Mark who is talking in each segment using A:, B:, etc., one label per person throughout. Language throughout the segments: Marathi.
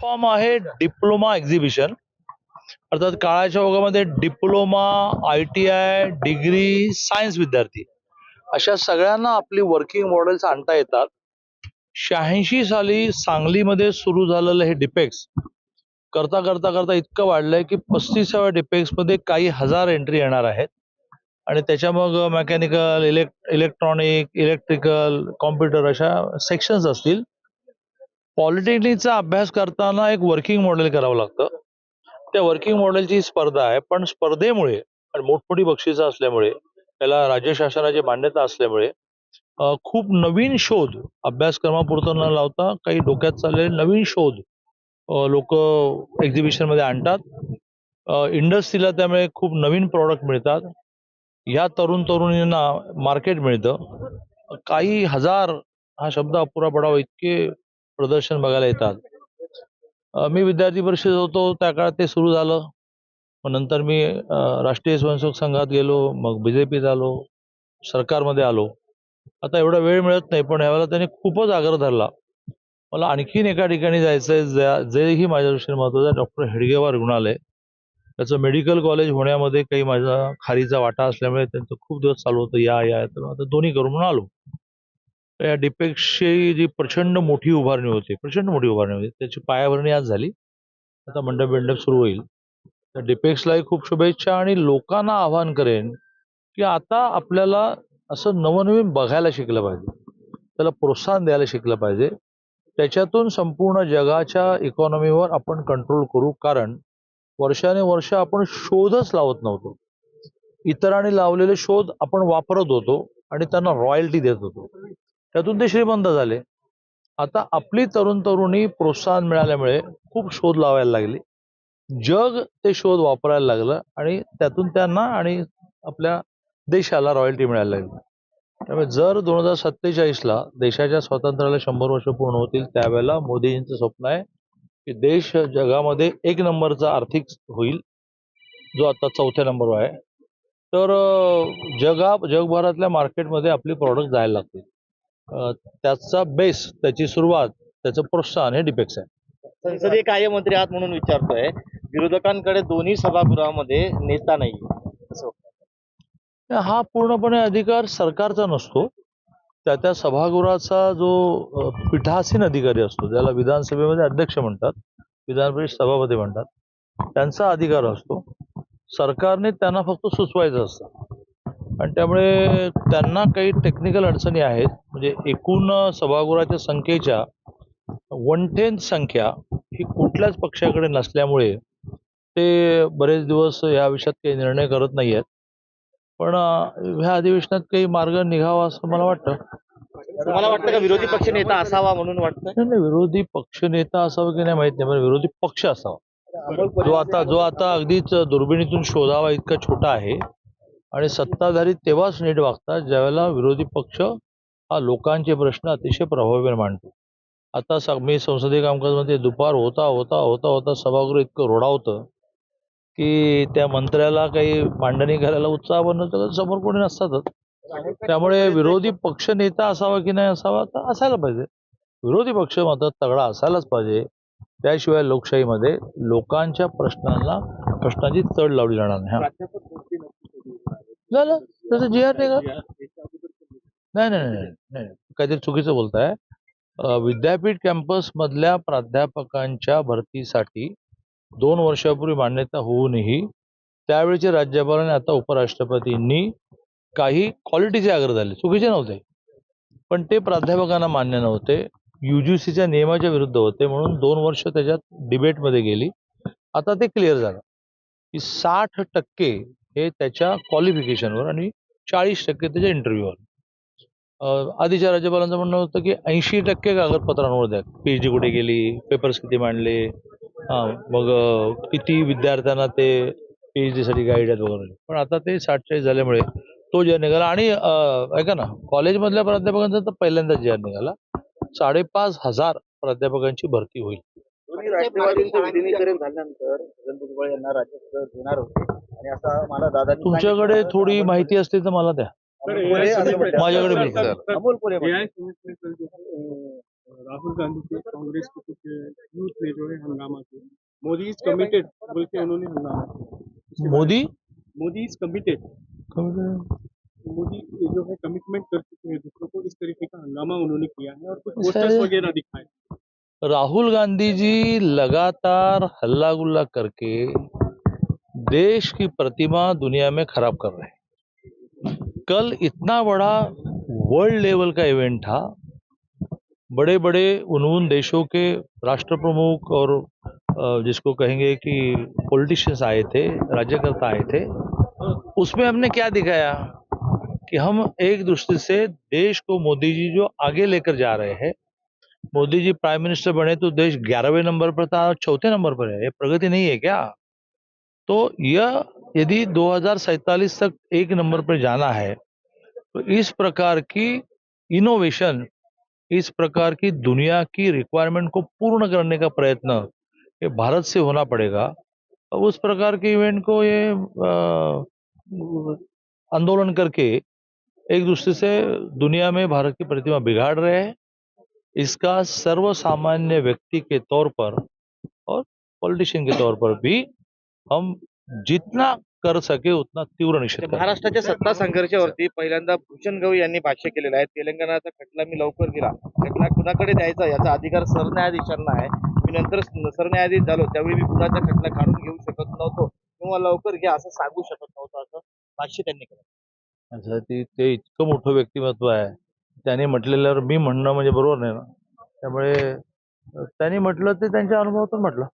A: फॉर्म आहे डिप्लोमा एक्झिबिशन. अर्थात काळाच्या ओघामध्ये डिप्लोमा, ITI, डिग्री, सायन्स विद्यार्थी अशा सगळ्यांना आपली वर्किंग मॉडेल्स आणता येतात. 86 साली सांगलीमध्ये सुरू झालेलं हे डिपेक्स करता करता करता इतकं वाढलंय की 35व्या डिपेक्स मध्ये काही हजार एंट्री येणार आहेत. आणि त्याच्या मग मेकॅनिकल, इलेक्ट्रॉनिक, इलेक्ट्रिकल, कॉम्प्युटर अशा सेक्शन्स असतील. पॉलिटेक्निकचा अभ्यास करताना एक वर्किंग मॉडेल करावं लागतं. त्या वर्किंग मॉडेलची स्पर्धा आहे, पण स्पर्धेमुळे आणि मोठमोठी बक्षिसं असल्यामुळे, त्याला राज्य शासनाची मान्यता असल्यामुळे खूप नवीन शोध अभ्यासक्रमापुरतं न लावता काही डोक्यात चाललेले नवीन शोध लोक एक्झिबिशन मध्ये आणतात. इंडस्ट्रीला त्यामुळे खूप नवीन प्रॉडक्ट मिळतात. या तरुण तरुणींना मार्केट मिळतं. काही हजार हा शब्द अपुरा पडावा इतके प्रदर्शन बघायला येतात. मी विद्यार्थी परिषदेत होतो त्या काळात ते सुरू झालं. मग नंतर मी राष्ट्रीय स्वयंसेवक संघात गेलो, मग BJPत आलो, सरकारमध्ये आलो. आता एवढा वेळ मिळत नाही, पण यावेळेला त्यांनी खूपच आग्रह धरला. मला आणखीन एका ठिकाणी जायचंय जेही माझ्या दृष्टीने महत्वाचं आहे. डॉक्टर हेडगेवार रुग्णालय, त्याचं मेडिकल कॉलेज होण्यामध्ये काही माझा खारीचा वाटा असल्यामुळे त्यांचं खूप दिवस चालू होतं या तर आता दोन्ही करून म्हणून आलो. या डिपेक्सची जी प्रचंड मोठी उभारणी होती त्याची पायाभरणी आज झाली. आता मंडप सुरू होईल. त्या डिपेक्सलाही खूप शुभेच्छा आणि लोकांना आवाहन करेन की आता आपल्याला असं नवनवीन बघायला शिकलं पाहिजे, त्याला प्रोत्साहन द्यायला शिकलं पाहिजे. त्याच्यातून संपूर्ण जगाच्या इकॉनॉमीवर आपण कंट्रोल करू. कारण वर्षानुवर्ष आपण शोधच लावत नव्हतो. इतरांनी लावलेले शोध आपण वापरत होतो आणि त्यांना रॉयल्टी देत होतो. त्यातून ते श्रीमंत झाले. आता आपली तरुण तरुणी प्रोत्साहन मिळाल्यामुळे खूप शोध लावायला लागली. जग ते शोध वापरायला लागलं आणि त्यातून त्यांना आणि आपल्या देशाला रॉयल्टी मिळायला लागली. त्यामुळे जर 2047ला देशाच्या स्वातंत्र्याला 100 वर्ष पूर्ण होतील, त्यावेळेला मोदीजींचं स्वप्न आहे की देश जगामध्ये 1 नंबरचा आर्थिक होईल, जो आता 4थ्या नंबरवर आहे. तर जगभरातल्या मार्केटमध्ये आपली प्रॉडक्ट जायला लागतील. त्याचा बेस, त्याची सुरुवात, त्याचं प्रोत्साहन हे डिपेक्स आहे.
B: संसदीय कार्यमंत्री आहात म्हणून विचारतोय, विरोधकांकडे दोन्ही सभागृहामध्ये नेता नाही,
A: हा पूर्णपणे अधिकार सरकारचा नसतो. त्या सभागृहाचा जो पीठासीन अधिकारी असतो, ज्याला विधानसभेमध्ये अध्यक्ष म्हणतात, विधान परिषद सभापती म्हणतात, त्यांचा अधिकार असतो. सरकारने त्यांना फक्त सुचवायचं असतं. आणि त्यामुळे त्यांना काही टेक्निकल अडचणी आहेत. म्हणजे एकूण सभागृहाच्या संख्येच्या 1/10 संख्या ही कुठल्याच पक्षाकडे नसल्यामुळे ते बरेच दिवस या विषयात काही निर्णय करत नाही आहेत. पण ह्या अधिवेशनात काही मार्ग निघावा असं मला वाटतं.
B: तुम्हाला वाटतं का विरोधी पक्ष नेता असावा म्हणून वाटतं?
A: नाही, विरोधी पक्ष नेता असावा की नाही माहित नाही, पण विरोधी पक्ष असावा, जो आता अगदीच दुर्बिणीतून शोधावा इतका छोटा आहे. आणि सत्ताधारी तेव्हाच नीट वागतात ज्यावेळेला विरोधी पक्ष हा लोकांचे प्रश्न अतिशय प्रभावीपणे मांडतो. आता मी संसदीय कामकाजामध्ये दुपार होता होता होता होता सभागृह इतकं रोडावतं की त्या मंत्र्याला काही मांडणी करायला उत्साह बनवतं, समोर कोणी नसतातच. त्यामुळे विरोधी पक्ष नेता असावा की नाही असावा, तर असायला पाहिजे. विरोधी पक्ष मात्र तगडा असायलाच पाहिजे. त्याशिवाय लोकशाहीमध्ये लोकांच्या प्रश्नांची तड लावली जाणार नाही. झालं त्याचं GR निघा. नाही, काहीतरी चुकीचं बोलताय. विद्यापीठ कॅम्पस मधल्या प्राध्यापकांच्या भरतीसाठी 2 वर्षापूर्वी मान्यता होऊनही त्यावेळेचे राज्यपाल आणि आता उपराष्ट्रपतींनी काही क्वालिटीचे आग्रह झाले, चुकीचे नव्हते, पण ते प्राध्यापकांना मान्य नव्हते, UGCच्या नियमाच्या विरुद्ध होते. म्हणून 2 वर्ष त्याच्यात डिबेटमध्ये गेली. आता ते क्लिअर झालं की 60% हे त्याच्या क्वालिफिकेशनवर आणि 40% त्याच्या इंटरव्ह्यूवर. आधीच्या राज्यपालांचं म्हणणं होतं की 80% कागदपत्रांवर द्या, PhD कुठे गेली, पेपर्स किती मांडले, मग किती विद्यार्थ्यांना ते PhD साठी गाईड आहेत वगैरे. पण आता ते 60-40 झाल्यामुळे तो GR निघाला. आणि ऐका ना, कॉलेजमधल्या प्राध्यापकांचा तर पहिल्यांदाच GR निघाला. 5,500 प्राध्यापकांची भरती होईल.
B: राष्ट्रवादींचं विलिनीकरण झाल्यानंतर छगन भुजबळ यांना राज्यसभा देणार होते आणि असं मला दादांनी
A: तुमच्याकडे थोडी माहिती असते तर मला द्या. माझ्याकडे बिलकुल.
B: अमोल कोल्हे
C: राहुल गांधी के कांग्रेस के कुछ यूथ ने जो है हंगामा किया। मोदी इज कमिटेड बोल के उन्होंने हंगामा किया। मोदी इज कमिटेड, मोदी ये जो है कमिटमेंट कर चुके हैं दूसरों को, इस तरीके का हंगामा उन्होंने किया है और कुछ पोस्टर्स वगैरह दिखाए।
A: राहुल गांधी जी लगातार हल्ला गुल्ला करके देश की प्रतिमा दुनिया में खराब कर रहे हैं। कल इतना बड़ा वर्ल्ड लेवल का इवेंट था, बड़े बड़े उन देशों के राष्ट्र प्रमुख और जिसको कहेंगे कि पॉलिटिशियंस आए थे, राज्यकर्ता आए थे। उसमें हमने क्या दिखाया कि हम एक दूसरे से देश को मोदी जी जो आगे लेकर जा रहे हैं, मोदी जी प्राइम मिनिस्टर बने तो देश 11वें नंबर पर था, चौथे नंबर पर है। ये प्रगति नहीं है क्या? तो यह यदि 2047 तक एक नंबर पर जाना है तो इस प्रकार की इनोवेशन, इस प्रकार की दुनिया की रिक्वायरमेंट को पूर्ण करने का प्रयत्न ये भारत से होना पड़ेगा। अब उस प्रकार के इवेंट को ये आंदोलन करके एक दूसरे से दुनिया में भारत की प्रतिमा बिगाड़ रहे हैं। इसका सर्वसामान्य व्यक्ति के तौर पर और पॉलिटिशियन के तौर पर भी हम जितना कर सके उतना तीव्र निषेध करतो।
B: महाराष्ट्राच्या सत्ता संघर्षावरती पहिल्यांदा भूषण गवई यांनी भाष्य केलेलं आहे. तेलंगणाचा खटला मी लवकर दिला, खटला कुणाकडे द्यायचा याचा अधिकार सरन्यायाधीशांना आहे. मी नंतर सरन्यायाधीश झालो त्यावेळी मी कुणाचा खटला काढून घेऊ शकत नव्हतो किंवा लवकर घ्या असं सांगू शकत नव्हतो, असं भाष्य त्यांनी केलं.
A: अच्छा, ते इतकं मोठं व्यक्तिमत्व आहे, त्यांनी म्हटलेल्यावर मी म्हणणं म्हणजे बरोबर नाही ना. त्यामुळे त्यांनी म्हटलं ते त्यांच्या अनुभवातून म्हटलं.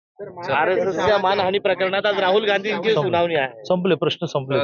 B: आरएसएसच्या मानहानी प्रकरणात आज राहुल गांधींची सुनावणी आहे.
A: संपले प्रश्न संपले.